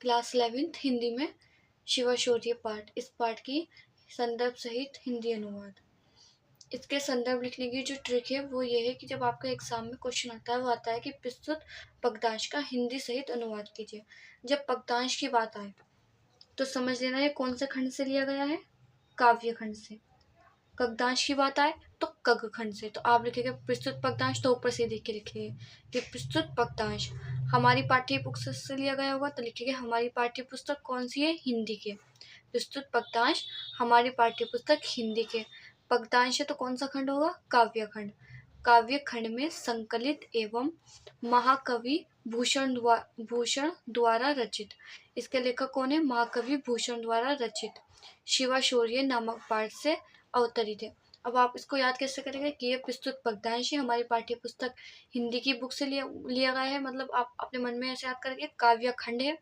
Class 11th Hindi में शिवा शौर्य पाठ, इस पाठ की संदर्भ सहित हिंदी अनुवाद। इसके संदर्भ लिखने की जो ट्रिक है वो ये है कि जब आपका एग्जाम में क्वेश्चन आता है वो आता है कि प्रस्तुत पद्यांश का हिंदी सहित अनुवाद कीजिए। जब पद्यांश की बात आए तो समझ लेना ये कौन से खंड से लिया गया है, काव्य खंड से। पद्यांश की बात आए तो कग्ग खंड से। तो आप लिखेंगे प्रस्तुत पद्यांश, तो ऊपर से देख के लिखिए कि प्रस्तुत पद्यांश हमारी पाठ्य पुस्तक से लिया गया होगा, तो लिखिए हमारी पाठ्य पुस्तक कौन सी है, हिंदी के। प्रस्तुत पद्यांश हमारी पाठ्य पुस्तक हिंदी के। पद्यांश है तो कौन सा खंड होगा, काव्य खंड। काव्य खंड में संकलित एवं महाकवि भूषण द्वारा रचित। इसके लेखक कौन है, महाकवि भूषण द्वारा रचित शिवा शौर्य नामक पाठ से अवतरित है। अब आप इसको याद कैसे करेंगे कि ये प्रस्तुत पद्यांश हमारी पाठ्य पुस्तक हिंदी की बुक से लिया गया है। मतलब आप अपने मन में ऐसे याद करेंगे, काव्य खंड है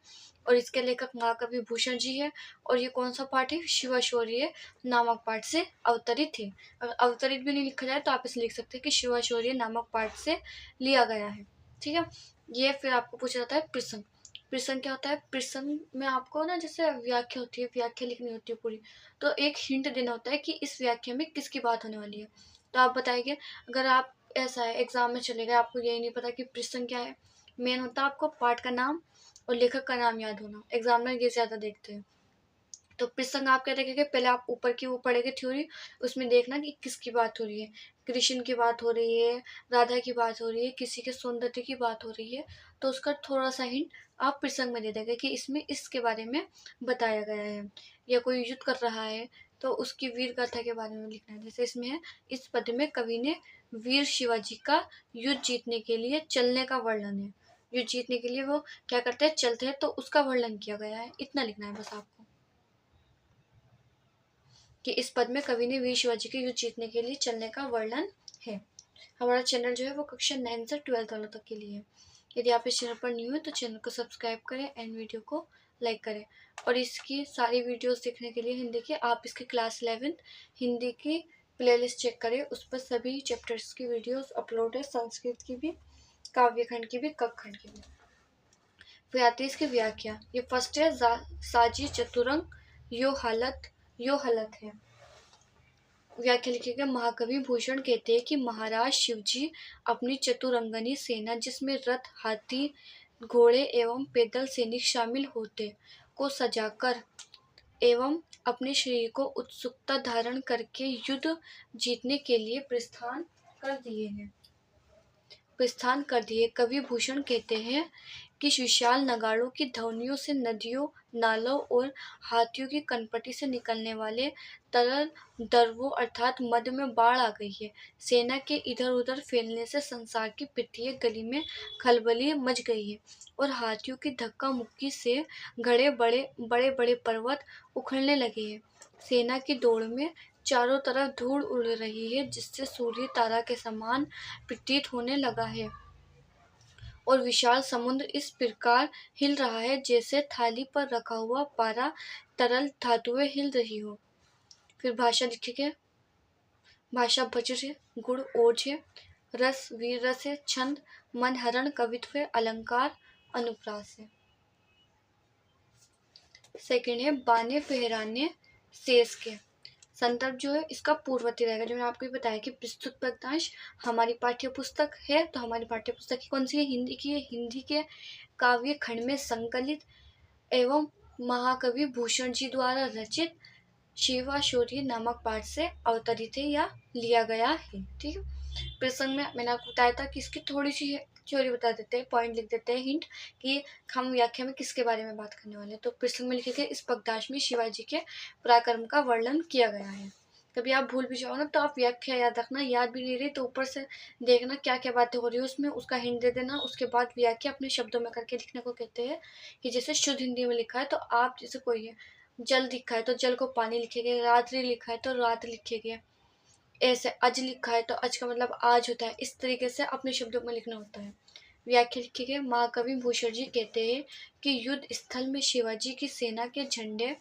और इसके लेखक महाकवि भूषण जी है, और ये कौन सा पाठ है, शिवा शौर्य नामक पाठ से अवतरित है। अगर अवतरित भी नहीं लिखा जाए तो आप इसे लिख सकते हैं कि शिवा शौर्य नामक पाठ से लिया गया है। ठीक है, ये फिर आपको पूछा जाता है प्रसंग। प्रसंग क्या होता है, प्रसंग में आपको ना जैसे व्याख्या होती है, व्याख्या लिखनी होती है पूरी, तो एक हिंट देना होता है कि इस व्याख्या में किसकी बात होने वाली है। तो आप बताइए, अगर आप ऐसा है एग्जाम में चले गए, आपको यही नहीं पता कि प्रसंग क्या है, मेन होता है आपको पाठ का नाम और लेखक का नाम याद होना। एग्जाम में ये ज्यादा देखते हैं। तो प्रसंग आप क्या देखेंगे, पहले आप ऊपर की वो पढ़ेंगे थ्योरी, उसमें देखना कि किसकी बात हो रही है, कृष्ण की बात हो रही है, राधा की बात हो रही है, किसी के सौंदर्य की बात हो रही है, तो उसका थोड़ा सा हिंट आप प्रसंग में दे देंगे कि इसमें इसके बारे में बताया गया है। या कोई युद्ध कर रहा है तो उसकी वीर गाथा के बारे में लिखना है। जैसे इसमें है, इस पद्य में कवि ने वीर शिवाजी का युद्ध जीतने के लिए चलने का वर्णन है। युद्ध जीतने के लिए वो क्या करते हैं, चलते हैं, तो उसका वर्णन किया गया है। इतना लिखना है बस आपको कि इस पद में कवि ने वीर शिवाजी के युद्ध जीतने के लिए चलने का वर्णन है। हमारा चैनल जो है वो कक्षा 9 से 12 वालों तक के लिए है। यदि आप इस चैनल पर न्यू है तो चैनल को सब्सक्राइब करें एंड वीडियो को लाइक करें। और इसकी सारी वीडियोस देखने के लिए हिंदी की आप इसकी क्लास 11 हिंदी की प्लेलिस्ट चेक करें, उस पर सभी चैप्टर्स की वीडियोस अपलोड है, संस्कृत की भी, काव्य खंड की भी, कक खंड की भी। फिर आती है इसकी व्याख्या। ये फर्स्ट है, साजी चतुरंग यो हलत है। व्याख्या लिखिएगा, महाकवि भूषण कहते हैं कि महाराज शिवजी अपनी चतुरंगनी सेना, जिसमें रथ, हाथी, घोड़े एवं पैदल सैनिक शामिल होते, को सजाकर एवं अपने शरीर को उत्सुकता धारण करके युद्ध जीतने के लिए प्रस्थान कर दिए। कवि भूषण कहते हैं कि विशाल नगाड़ों की ध्वनियों से नदियों, नालों और हाथियों की कनपटी से निकलने वाले तरल दर्वों अर्थात मद में बाढ़ आ गई है। सेना के इधर उधर फैलने से संसार की प्रत्येक गली में खलबली मच गई है और हाथियों की धक्का मुक्की से घड़े बड़े बड़े पर्वत उखड़ने लगे हैं। सेना की दौड़ में चारों तरफ धूल उड़ रही है, जिससे सूर्य तारा के समान प्रतीत होने लगा है और विशाल समुद्र इस प्रकार हिल रहा है जैसे थाली पर रखा हुआ पारा तरल धातुएं हिल रही हो। फिर भाषा लिखिए, भाषा वज्र है, गुण ओज है, रस वीर रस है, छंद मन हरण कवित्व है, अलंकार अनुप्रास है। सेकंड है, बाने फहराने शेष के। संदर्भ जो है इसका पूर्ववर्ती रहेगा। जो मैंने आपको बताया कि प्रस्तुत पद्यांश हमारी पाठ्य पुस्तक है, तो हमारी पाठ्य पुस्तक की कौन सी है, हिंदी की है। हिंदी के काव्य खंड में संकलित एवं महाकवि भूषण जी द्वारा रचित शिवा शौर्य नामक पाठ से अवतरित है या लिया गया है। ठीक है, प्रसंग में मैंने आपको बताया था कि इसकी थोड़ी सी थ्योरी बता देते हैं, पॉइंट लिख देते हैं, हिंट कि हम व्याख्या में किसके बारे में बात करने वाले हैं। तो प्रसंग में लिखेंगे, इस पद्यांश में शिवाजी के पराक्रम का वर्णन किया गया है। कभी आप भूल भी जाओ ना तो आप व्याख्या याद रखना, याद भी नहीं रही तो ऊपर से देखना क्या क्या बातें हो रही है उसमें, उसका हिंट दे देना। उसके बाद व्याख्या अपने शब्दों में करके लिखने को कहते हैं। कि जैसे शुद्ध हिंदी में लिखा है तो आप, जैसे कोई है जल लिखा है तो जल को पानी लिखेंगे, रात्रि लिखा है तो रात लिखेंगे, ऐसे अज लिखा है तो अज का मतलब आज होता है। इस तरीके से अपने शब्दों में लिखना होता है। व्याख्या लिखिए, महाकवि भूषण जी कहते हैं कि युद्ध स्थल में शिवाजी की सेना के झंडे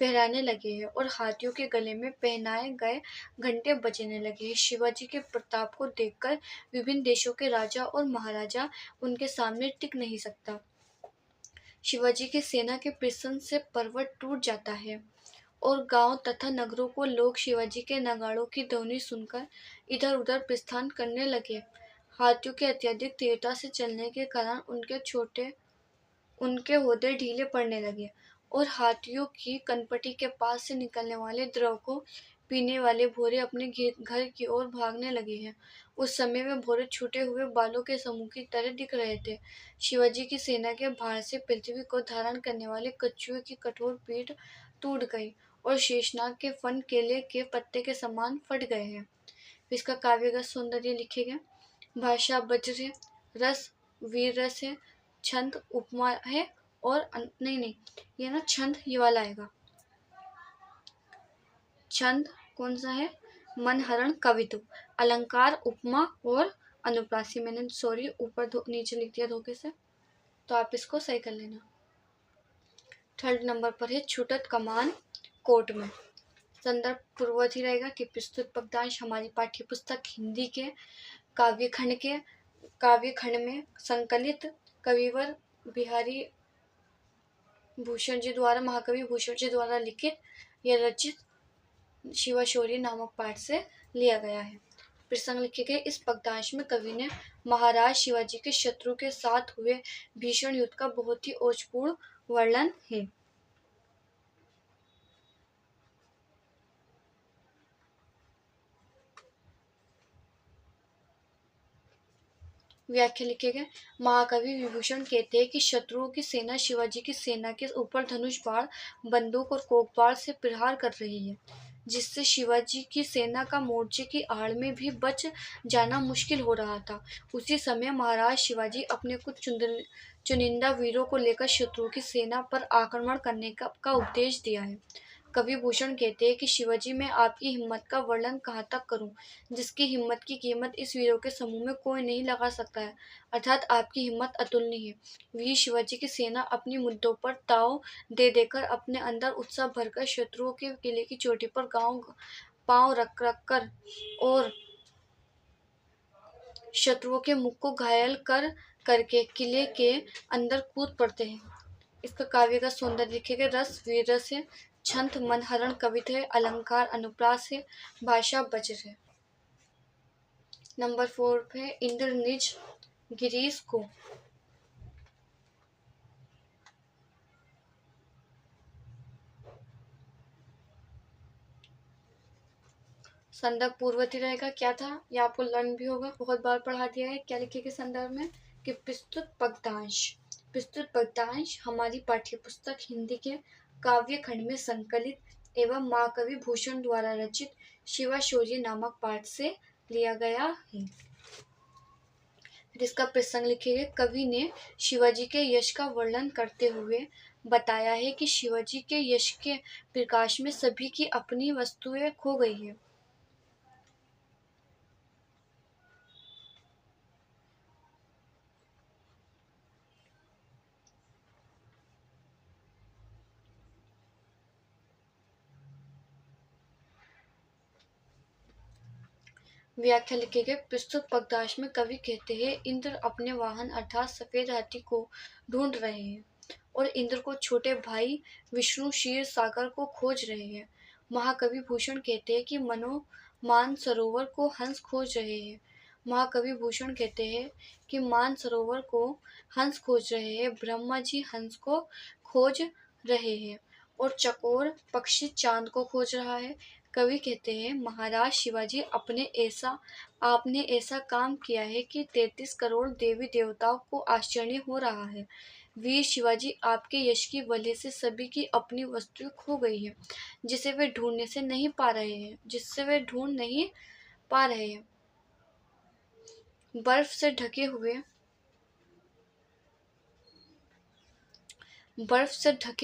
फहराने लगे हैं और हाथियों के गले में पहनाए गए घंटे बजने लगे हैं। शिवाजी के प्रताप को देखकर विभिन्न देशों के राजा और महाराजा उनके सामने टिक नहीं सकता। शिवाजी की सेना के प्रसन्न से पर्वत टूट जाता है और गांव तथा नगरों को लोग शिवाजी के नगाड़ों की ध्वनि सुनकर इधर उधर प्रस्थान करने लगे। हाथियों के अत्यधिक तेजता से चलने के कारण उनके होदे ढीले पड़ने लगे और हाथियों की कनपटी के पास से निकलने वाले द्रव को पीने वाले भोरे अपने घर की ओर भागने लगे हैं। उस समय वे भोरे छूटे हुए बालों के समूह की तरह दिख रहे थे। शिवाजी की सेना के भार से पृथ्वी को धारण करने वाले कछुए की कठोर पीठ टूट गई और शेषनाग के फन केले के पत्ते के समान फट गए हैं। इसका काव्यगत सौंदर्य लिखेगा। भाषा वज्र है, रस वीर रस है, छंद उपमा है और नहीं नहीं, ये ना छंद ये वाला आएगा। छंद कौन सा है? मनहरण कवित्व, अलंकार उपमा और अनुप्रासी। मैंने सॉरी ऊपर नीचे लिख दिया धोखे से, तो आप इसको सही कर लेना। थर्ड नंबर पर है छूटत कमान कोट में। संदर्भ पूर्ववत ही रहेगा कि प्रस्तुत पद्यांश हमारी पाठ्य पुस्तक हिंदी के काव्यखंड में संकलित कविवर बिहारी भूषण जी द्वारा, महाकवि भूषण जी द्वारा लिखित या रचित शिवाशौर्य नामक पाठ से लिया गया है। प्रसंग लिखे गए। इस पद्यांश में कवि ने महाराज शिवाजी के शत्रु के साथ हुए भीषण युद्ध का बहुत ही ओजपूर्ण वर्णन है। व्याख्या लिखे गए। महाकवि विभूषण कहते हैं कि शत्रुओं की सेना शिवाजी की सेना के ऊपर धनुष बाण, बंदूक और कोकबाढ़ से प्रहार कर रही है, जिससे शिवाजी की सेना का मोर्चे की आड़ में भी बच जाना मुश्किल हो रहा था। उसी समय महाराज शिवाजी अपने कुछ चुनिंदा वीरों को लेकर शत्रुओं की सेना पर आक्रमण करने का उपदेश दिया है। कवि भूषण कहते हैं कि शिवाजी, मैं आपकी हिम्मत का वर्णन कहाँ तक करूं, जिसकी हिम्मत की कीमत इस वीरों के समूह में कोई नहीं लगा सकता है। अर्थात आपकी हिम्मत अतुलनीय है। वीर शिवाजी की सेना अपनी मुद्दों पर ताव दे देकर अपने अंदर उत्साह भरकर शत्रुओं के किले की चोटी पर पांव रख कर और शत्रुओं के मुख को घायल करके किले के अंदर कूद पड़ते हैं। इसका काव्य का सौंदर्य लिखेगा। रस वीर रस है, छंद मनहरण कवित्व है, अलंकार अनुप्रास है, भाषा वज्र है। नंबर 4 पे इंद्र निज गिरीश को। संदर्भ पूर्ववर्ती रहेगा। क्या था ये आपको लर्न भी होगा, बहुत बार पढ़ा दिया है। क्या लिखेगा संदर्भ में कि प्रस्तुत पद्यांश हमारी पाठ्य पुस्तक हिंदी के काव्य खंड में संकलित एवं महाकवि भूषण द्वारा रचित शिवाशौर्य नामक पाठ से लिया गया है। जिसका प्रसंग लिखेंगे। कवि ने शिवाजी के यश का वर्णन करते हुए बताया है कि शिवाजी के यश के प्रकाश में सभी की अपनी वस्तुएं खो गई है। व्याख्या लिखेंगे। प्रस्तुत पद्यांश में कवि कहते हैं, इंद्र अपने वाहन अर्थात सफेद हाथी को ढूंढ रहे हैं और इंद्र को छोटे भाई विष्णु क्षीर सागर को खोज रहे हैं। महाकवि भूषण कहते हैं कि मनो मान सरोवर को हंस खोज रहे हैं। महाकवि भूषण कहते हैं कि मान सरोवर को हंस खोज रहे हैं, ब्रह्मा जी हंस को खोज रहे हैं और चकोर पक्षी चांद को खोज रहा है। कवि कहते हैं, महाराज शिवाजी आपने ऐसा काम किया है कि 33 करोड़ देवी देवताओं को आश्चर्य हो रहा है। वीर शिवाजी, आपके यश की वजह से सभी की अपनी वस्तुएं खो गई है, जिसे वे ढूंढ नहीं पा रहे हैं। बर्फ से ढके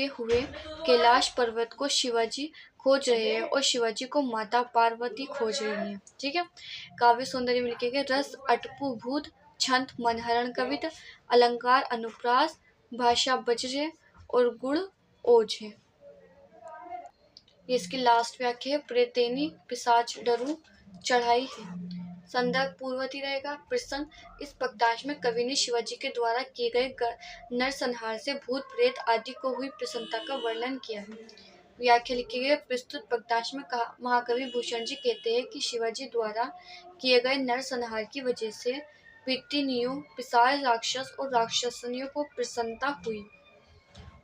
हुए कैलाश पर्वत को शिवाजी खोज रहे हैं और शिवाजी को माता पार्वती खोज रही हैं। ठीक है। काव्य सौंदर्य में लिखे गए। रस अटपू भूत, छंद मनहरण कवित्व, अलंकार अनुप्रास, भाषा वज्र है और गुण ओज है। ये इसकी लास्ट व्याख्या है। प्रेतेनी पिशाच डरू चढ़ाई है। संदर्भ पूर्ववर्ती रहेगा। प्रश्न, इस पक्ताश में कवि ने शिवाजी के द्वारा किए गए नरसंहार से भूत प्रेत आदि को हुई प्रसन्नता का वर्णन किया है। व्याख्या लिखी गई। प्रस्तुत पक्ताश में महाकवि भूषण जी कहते हैं कि शिवाजी द्वारा किए गए नरसंहार की वजह से पितृनियों, पिशाच, राक्षस और राक्षसनियों को प्रसन्नता हुई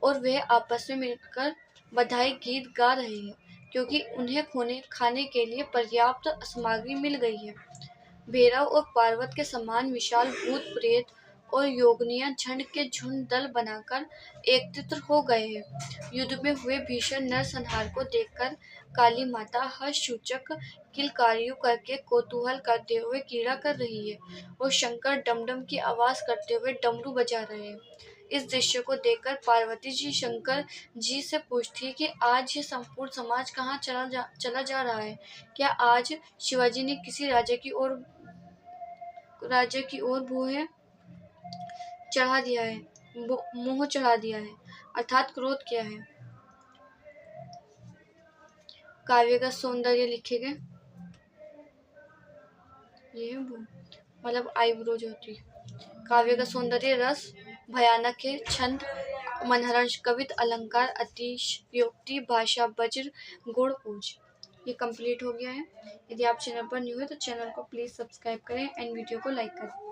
और वे आपस में मिलकर बधाई गीत गा रहे हैं, क्योंकि उन्हें खाने के लिए पर्याप्त सामग्री मिल गई है। भैरव और पार्वत के समान विशाल भूत प्रेत और योगिनियां झंड के झुंड दल बनाकर एकत्रित हो गए हैं। युद्ध में हुए भीषण नरसंहार को देखकर काली माता हर्ष सूचक किलकारियों करके कौतूहल करते हुए क्रीड़ा कर रही है और शंकर डमडम की आवाज करते हुए डमरू बजा रहे हैं। इस दृश्य को देखकर पार्वती जी शंकर जी से पूछती है कि आज ये संपूर्ण समाज कहाँ चला जा रहा है। क्या आज शिवाजी ने किसी राज्य की ओर मोह चढ़ा दिया है, अर्थात क्रोध किया है। काव्य का सौंदर्य लिखेंगे, ये मतलब आईब्रो जो होती है। काव्य का सौंदर्य रस भयानक है, छंद मनहरंश, कवित अलंकार, अतिशयोक्ति, भाषा वज्र, गुण ओज। ये कंप्लीट हो गया है। यदि आप चैनल पर न्यू है तो चैनल को प्लीज सब्सक्राइब करें एंड वीडियो को लाइक करें।